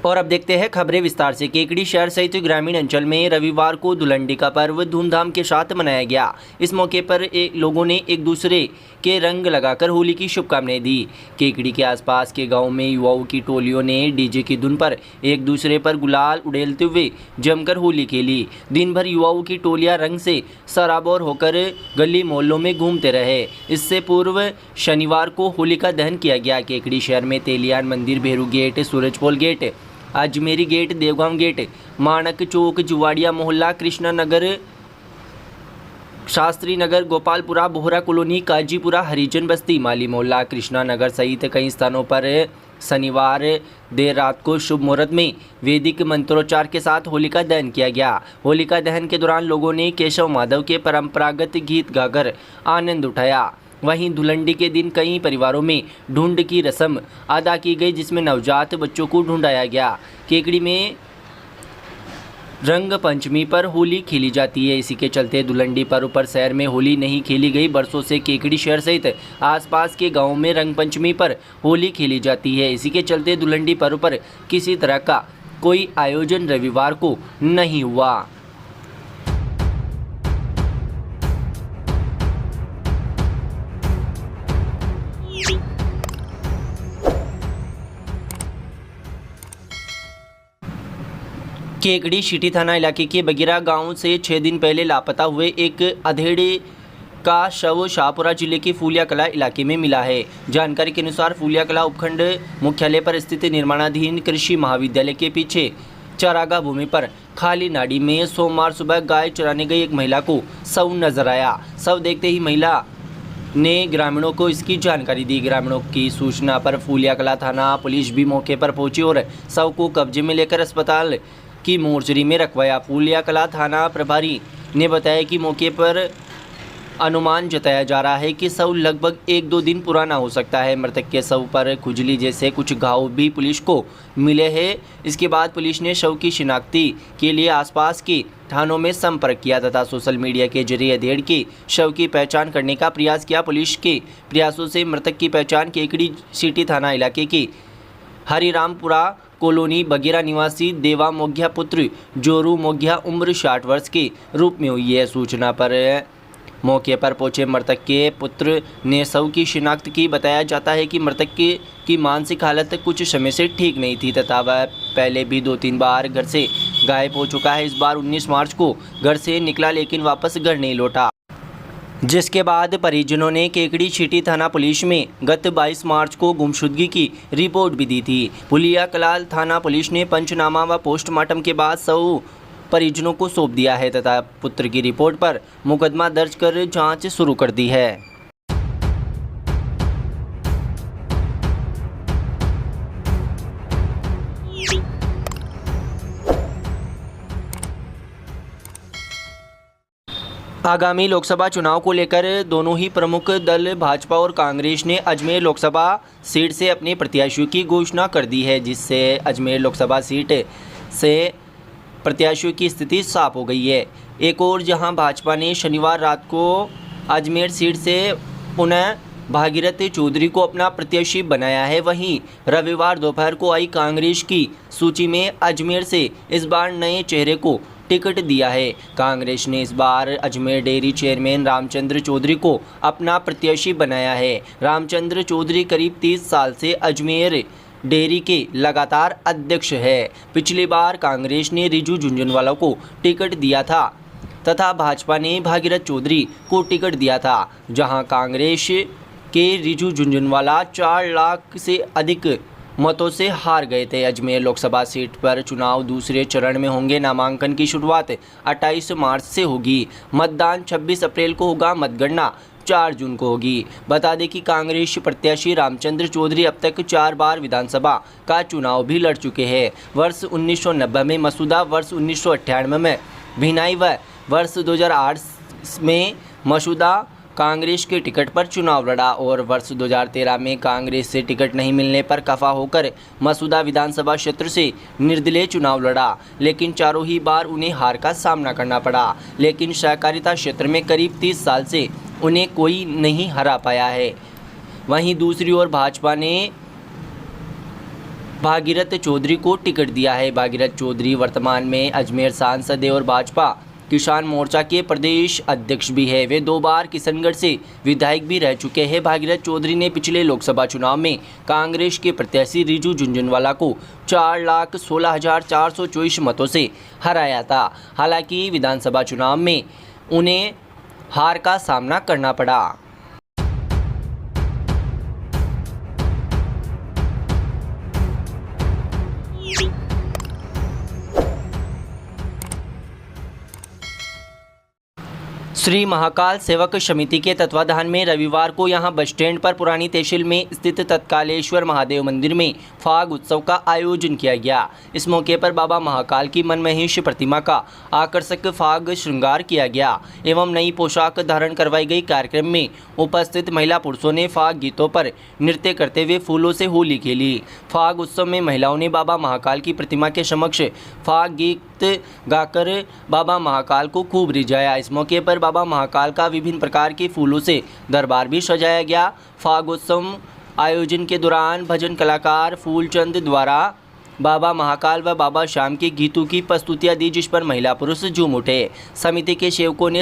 और अब देखते हैं खबरें विस्तार से। केकड़ी शहर सहित ग्रामीण अंचल में रविवार को धुलंडी का पर्व धूमधाम के साथ मनाया गया। इस मौके पर लोगों ने एक दूसरे के रंग लगाकर होली की शुभकामनाएं दी। केकड़ी के आसपास के गांव में युवाओं की टोलियों ने डीजे की धुन पर एक दूसरे पर गुलाल उड़ेलते हुए जमकर होली खेली। दिन भर युवाओं की टोलियां रंग से सराबोर होकर गली मोहल्लों में घूमते रहे। इससे पूर्व शनिवार को होलिका दहन किया गया। केकड़ी शहर में Teliyan Mandir, Bheru gate, Surajpol gate, Ajmeri gate, Devgaon gate, Manak Chowk, Juwadiya Mohalla, Krishna Nagar, Shastri Nagar, Gopalpura, Bohra colony, Kajipura, Harijan Basti, Mali मोहल्ला, कृष्णा नगर सहित कई स्थानों पर शनिवार देर रात को शुभ मुहूर्त में वैदिक मंत्रोच्चार के साथ होलिका दहन किया गया। होलिका दहन के दौरान लोगों ने केशव माधव के परंपरागत गीत गाकर आनंद उठाया। वहीं धुलंडी के दिन कई परिवारों में ढूंढ की रस्म अदा की गई, जिसमें नवजात बच्चों को ढूंढाया गया। केकड़ी में रंग पंचमी पर होली खेली जाती है। इसी के चलते धुलंडी पर्व पर शहर में होली नहीं खेली गई। बरसों से केकड़ी शहर सहित आसपास के गांवों में रंग पंचमी पर होली खेली जाती है। इसी के चलते धुलंडी पर्व पर किसी तरह का कोई आयोजन रविवार को नहीं हुआ। केकड़ी सिटी थाना इलाके के बगीरा गांव से 6 दिन पहले लापता हुए एक अधेड़े का शव शाहपुरा जिले के फूलिया कला इलाके में मिला है। जानकारी के अनुसार फूलिया कला उपखंड मुख्यालय पर स्थित निर्माणाधीन कृषि महाविद्यालय के पीछे चरागाह भूमि पर खाली नाड़ी में सोमवार सुबह गाय चराने गई एक महिला को शव नजर आया। शव देखते ही महिला ने ग्रामीणों को इसकी जानकारी दी। ग्रामीणों की सूचना पर फूलिया कला थाना पुलिस भी मौके पर पहुंची और शव को कब्जे में लेकर अस्पताल की मोर्चरी में रखवाया। फूलिया कला थाना प्रभारी ने बताया कि मौके पर अनुमान जताया जा रहा है कि शव लगभग 1-2 दिन पुराना हो सकता है। मृतक के शव पर खुजली जैसे कुछ घाव भी पुलिस को मिले हैं। इसके बाद पुलिस ने शव की शिनाख्ती के लिए आसपास के थानों में संपर्क किया तथा सोशल मीडिया के जरिए अधेड़ के शव की पहचान करने का प्रयास किया। पुलिस के प्रयासों से मृतक की पहचान केकड़ी सिटी थाना इलाके के हरिरामपुरा कॉलोनी बगीरा निवासी देवा मोघिया पुत्र जोरू मोघिया उम्र 60 वर्ष के रूप में हुई है। सूचना पर मौके पर पहुंचे मृतक के पुत्र ने शव की शिनाख्त की। बताया जाता है कि मृतक की मानसिक हालत कुछ समय से ठीक नहीं थी तथा वह पहले भी 2-3 बार घर से गायब हो चुका है। इस बार 19 मार्च को घर से निकला लेकिन वापस घर नहीं लौटा, जिसके बाद परिजनों ने केकड़ी सिटी थाना पुलिस में गत 22 मार्च को गुमशुदगी की रिपोर्ट भी दी थी। फूलिया कला थाना पुलिस ने पंचनामा व पोस्टमार्टम के बाद शव परिजनों को सौंप दिया है तथा पुत्र की रिपोर्ट पर मुकदमा दर्ज कर जांच शुरू कर दी है। आगामी लोकसभा चुनाव को लेकर दोनों ही प्रमुख दल भाजपा और कांग्रेस ने अजमेर लोकसभा सीट से अपने प्रत्याशियों की घोषणा कर दी है, जिससे अजमेर लोकसभा सीट से प्रत्याशियों की स्थिति साफ हो गई है। एक और जहां भाजपा ने शनिवार रात को अजमेर सीट से पुनः भागीरथ चौधरी को अपना प्रत्याशी बनाया है, वहीं रविवार दोपहर को आई कांग्रेस की सूची में अजमेर से इस बार नए चेहरे को टिकट दिया है। कांग्रेस ने इस बार अजमेर डेयरी चेयरमैन रामचंद्र चौधरी को अपना प्रत्याशी बनाया है। रामचंद्र चौधरी करीब 30 साल से अजमेर डेयरी के लगातार अध्यक्ष है। पिछली बार कांग्रेस ने रिजू झुंझुनवाला को टिकट दिया था तथा भाजपा ने भागीरथ चौधरी को टिकट दिया था, जहां कांग्रेस के रिजू झुंझुनवाला 4 लाख से अधिक मतों से हार गए थे। अजमेर लोकसभा सीट पर चुनाव दूसरे चरण में होंगे। नामांकन की शुरुआत 28 मार्च से होगी। मतदान 26 अप्रैल को होगा। मतगणना 4 जून को होगी। बता दें कि कांग्रेस प्रत्याशी रामचंद्र चौधरी अब तक 4 बार विधानसभा का चुनाव भी लड़ चुके हैं। वर्ष 1990 में मसूदा, वर्ष 1998 में भिनाई व वर्ष 2008 में मसूदा कांग्रेस के टिकट पर चुनाव लड़ा और वर्ष 2013 में कांग्रेस से टिकट नहीं मिलने पर खफा होकर मसूदा विधानसभा क्षेत्र से निर्दलीय चुनाव लड़ा, लेकिन चारों ही बार उन्हें हार का सामना करना पड़ा। लेकिन सहकारिता क्षेत्र में करीब 30 साल से उन्हें कोई नहीं हरा पाया है। वहीं दूसरी ओर भाजपा ने भागीरथ चौधरी को टिकट दिया है। भागीरथ चौधरी वर्तमान में अजमेर सांसद है और भाजपा किसान मोर्चा के प्रदेश अध्यक्ष भी है। वे 2 बार किशनगढ़ से विधायक भी रह चुके हैं। भागीरथ चौधरी ने पिछले लोकसभा चुनाव में कांग्रेस के प्रत्याशी रिजू झुनझुनवाला को 4,16,424 मतों से हराया था। हालांकि विधानसभा चुनाव में उन्हें हार का सामना करना पड़ा। श्री महाकाल सेवक समिति के तत्वाधान में रविवार को यहां बस स्टैंड पर पुरानी तहसील में स्थित तत्कालेश्वर महादेव मंदिर में फाग उत्सव का आयोजन किया गया। इस मौके पर बाबा महाकाल की मनमोहक प्रतिमा का आकर्षक फाग श्रृंगार किया गया एवं नई पोशाक धारण करवाई गई। कार्यक्रम में उपस्थित महिला पुरुषों ने फाग गीतों पर नृत्य करते हुए फूलों से होली खेली। फाग उत्सव में महिलाओं ने बाबा महाकाल की प्रतिमा के समक्ष फाग गीत गाकर बाबा महाकाल को खूब रिझाया। इस मौके पर बाबा महाकाल का विभिन्न प्रकार के फूलों से दरबार भी सजाया गया। फागोत्सव आयोजन के दौरान भजन कलाकार फूलचंद द्वारा बाबा महाकाल व बाबा श्याम के गीतों की प्रस्तुतियां दी, जिस पर महिला पुरुष झूम उठे। समिति के सेवकों ने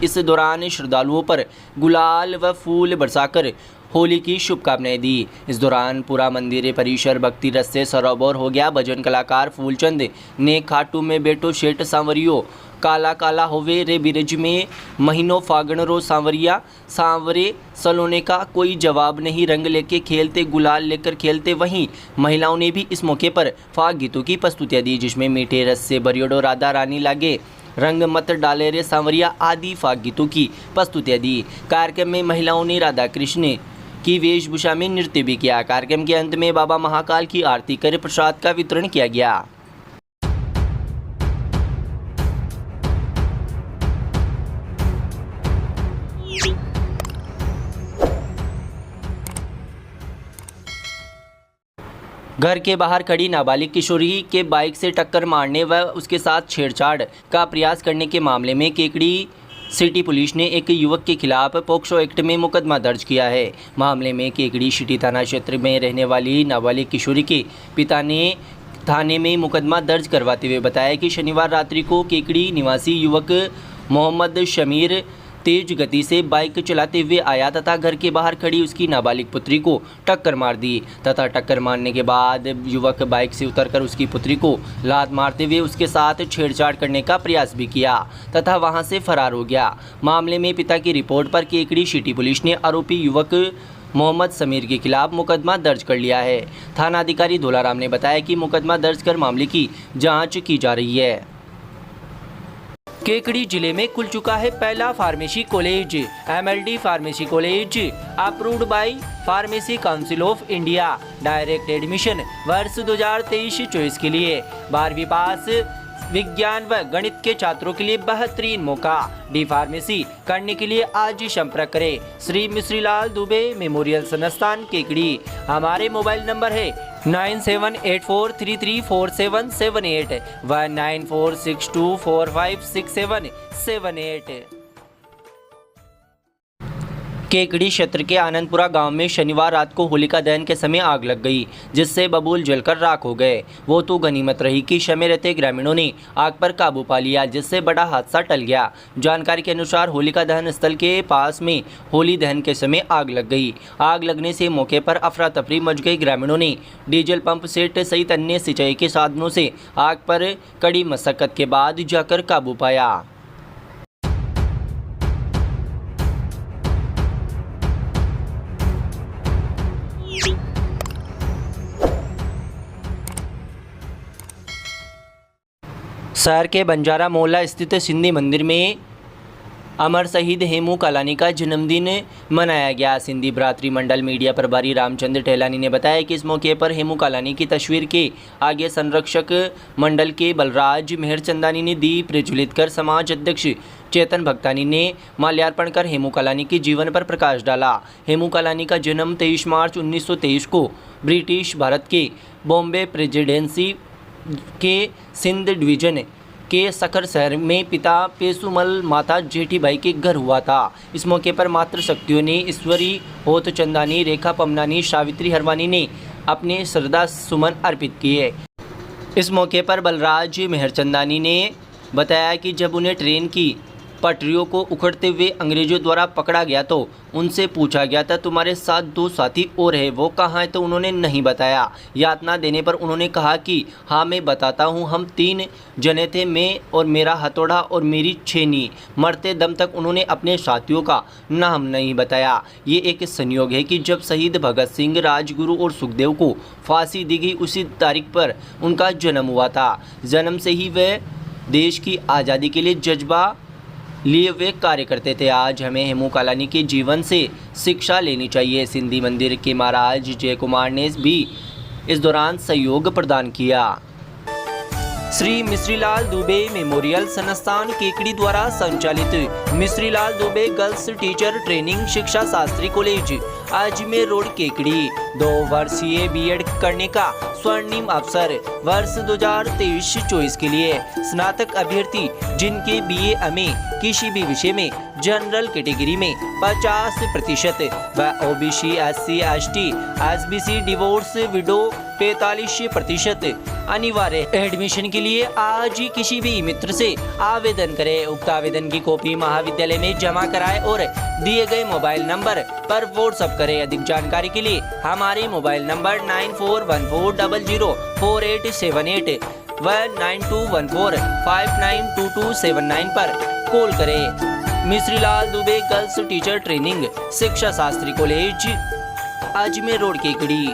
इस दौरान श्रद्धालुओं पर गुलाल व फूल बरसाकर होली की शुभकामनाएं दी। इस दौरान पूरा मंदिर परिसर भक्ति रस से सरोवर हो गया। भजन कलाकार फूलचंद ने खाटू में बैठो शेठ सांवरियो काला काला होवे रे बिरज में महीनों फागण रो सांवरिया सांवरे सलोने का कोई जवाब नहीं, रंग लेके खेलते गुलाल लेकर खेलते। वहीं महिलाओं ने भी इस मौके पर फाग गीतों की प्रस्तुतियां दी, जिसमें मीठे रस से भरियोड़ो राधा रानी लागे रंग मत डाले रे सांवरिया आदि फाग गीतों की प्रस्तुतियां दी। कार्यक्रम में महिलाओं ने राधा कृष्ण की वेशभूषा में नृत्य भी किया। कार्यक्रम के अंत में बाबा महाकाल की आरती कर प्रसाद का वितरण किया गया। घर के बाहर खड़ी नाबालिग किशोरी के बाइक से टक्कर मारने व उसके साथ छेड़छाड़ का प्रयास करने के मामले में केकड़ी सिटी पुलिस ने एक युवक के खिलाफ पोक्सो एक्ट में मुकदमा दर्ज किया है। मामले में केकड़ी सिटी थाना क्षेत्र में रहने वाली नाबालिग किशोरी के पिता ने थाने में मुकदमा दर्ज करवाते हुए बताया कि शनिवार रात्रि को केकड़ी निवासी युवक मोहम्मद शमीर तेज गति से बाइक चलाते हुए आया तथा घर के बाहर खड़ी उसकी नाबालिग पुत्री को टक्कर मार दी तथा टक्कर मारने के बाद युवक बाइक से उतरकर उसकी पुत्री को लात मारते हुए उसके साथ छेड़छाड़ करने का प्रयास भी किया तथा वहां से फरार हो गया। मामले में पिता की रिपोर्ट पर केकड़ी सिटी पुलिस ने आरोपी युवक मोहम्मद समीर के खिलाफ मुकदमा दर्ज कर लिया है। थाना अधिकारी धोलाराम ने बताया कि मुकदमा दर्ज कर मामले की जाँच की जा रही है। केकड़ी जिले में खुल चुका है पहला pharmacy college. MLD pharmacy college approved by pharmacy council of India. Direct admission वर्ष 2023-24 के लिए 12वीं पास विज्ञान व गणित के छात्रों के लिए बेहतरीन मौका। डी फार्मेसी करने के लिए आज ही संपर्क करें श्री मिश्रीलाल दुबे मेमोरियल संस्थान केकड़ी। हमारे मोबाइल नंबर है 9784334778 व 9462456778। केकड़ी क्षेत्र के आनंदपुरा गांव में शनिवार रात को होलिका दहन के समय आग लग गई, जिससे बबूल जलकर राख हो गए। वो तो गनीमत रही कि समय रहते ग्रामीणों ने आग पर काबू पा लिया, जिससे बड़ा हादसा टल गया। जानकारी के अनुसार होलिका दहन स्थल के पास में होली दहन के समय आग लग गई। आग लगने से मौके पर अफरा तफरी मच गई। ग्रामीणों ने डीजल पंप सेट सहित अन्य सिंचाई के साधनों से आग पर कड़ी मशक्कत के बाद जाकर काबू पाया। शहर के बंजारा मोहल्ला स्थित सिंधी मंदिर में अमर शहीद हेमू कालानी का जन्मदिन मनाया गया। सिंधी भ्रातृ मंडल मीडिया प्रभारी रामचंद्र टहलानी ने बताया कि इस मौके पर हेमू कालानी की तस्वीर के आगे संरक्षक मंडल के बलराज मेहरचंदानी ने दीप प्रज्वलित कर समाज अध्यक्ष चेतन भगतानी ने माल्यार्पण कर हेमू कालानी के जीवन पर प्रकाश डाला। हेमू कालानी का जन्म 23 मार्च 1923 को ब्रिटिश भारत के बॉम्बे प्रेसिडेंसी के सिंध डिवीजन के सखर शहर में पिता पेसुमल माता जेठीबाई के घर हुआ था। इस मौके पर मातृशक्तियों ने ईश्वरी होत चंदानी, रेखा पमनानी, सावित्री हरवानी ने अपने श्रद्धा सुमन अर्पित किए। इस मौके पर बलराज मेहरचंदानी ने बताया कि जब उन्हें ट्रेन की पटरियों को उखड़ते हुए अंग्रेजों द्वारा पकड़ा गया तो उनसे पूछा गया था तुम्हारे साथ 2 साथी और है, वो कहाँ है, तो उन्होंने नहीं बताया। यातना देने पर उन्होंने कहा कि हाँ मैं बताता हूँ, हम 3 जने थे, मैं और मेरा हथौड़ा और मेरी छेनी। मरते दम तक उन्होंने अपने साथियों का नाम नहीं बताया। ये एक संयोग है कि जब शहीद भगत सिंह, राजगुरु और सुखदेव को फांसी दी गई उसी तारीख पर उनका जन्म हुआ था। जन्म से ही वे देश की आज़ादी के लिए जज्बा लिए वे कार्य करते थे। आज हमें हेमू कालानी के जीवन से शिक्षा लेनी चाहिए। सिंधी मंदिर के महाराज जय कुमार ने भी इस दौरान सहयोग प्रदान किया। श्री मिश्रीलाल दुबे मेमोरियल संस्थान केकड़ी द्वारा संचालित Mishrilal Dubey girls teacher training शिक्षा शास्त्री कॉलेज अजमेर रोड केकड़ी 2 वर्षीय बीएड करने का स्वर्णिम अवसर। वर्ष 2023-24 के लिए स्नातक अभ्यर्थी जिनके BA किसी भी विषय में जनरल कैटेगरी में 50% व OBC SC ST SBC divorce window 45% अनिवार्य। एडमिशन के लिए आज ही किसी भी मित्र से आवेदन करें। उक्त आवेदन की कॉपी महाविद्यालय में जमा कराएं और दिए गए मोबाइल नंबर पर व्हाट्सएप करें। अधिक जानकारी के लिए हमारे मोबाइल नंबर 9414004878 व 9214592279 पर कॉल करें। Mishrilal Dubey girls teacher training शिक्षा शास्त्री कॉलेज अजमेर रोड केकड़ी।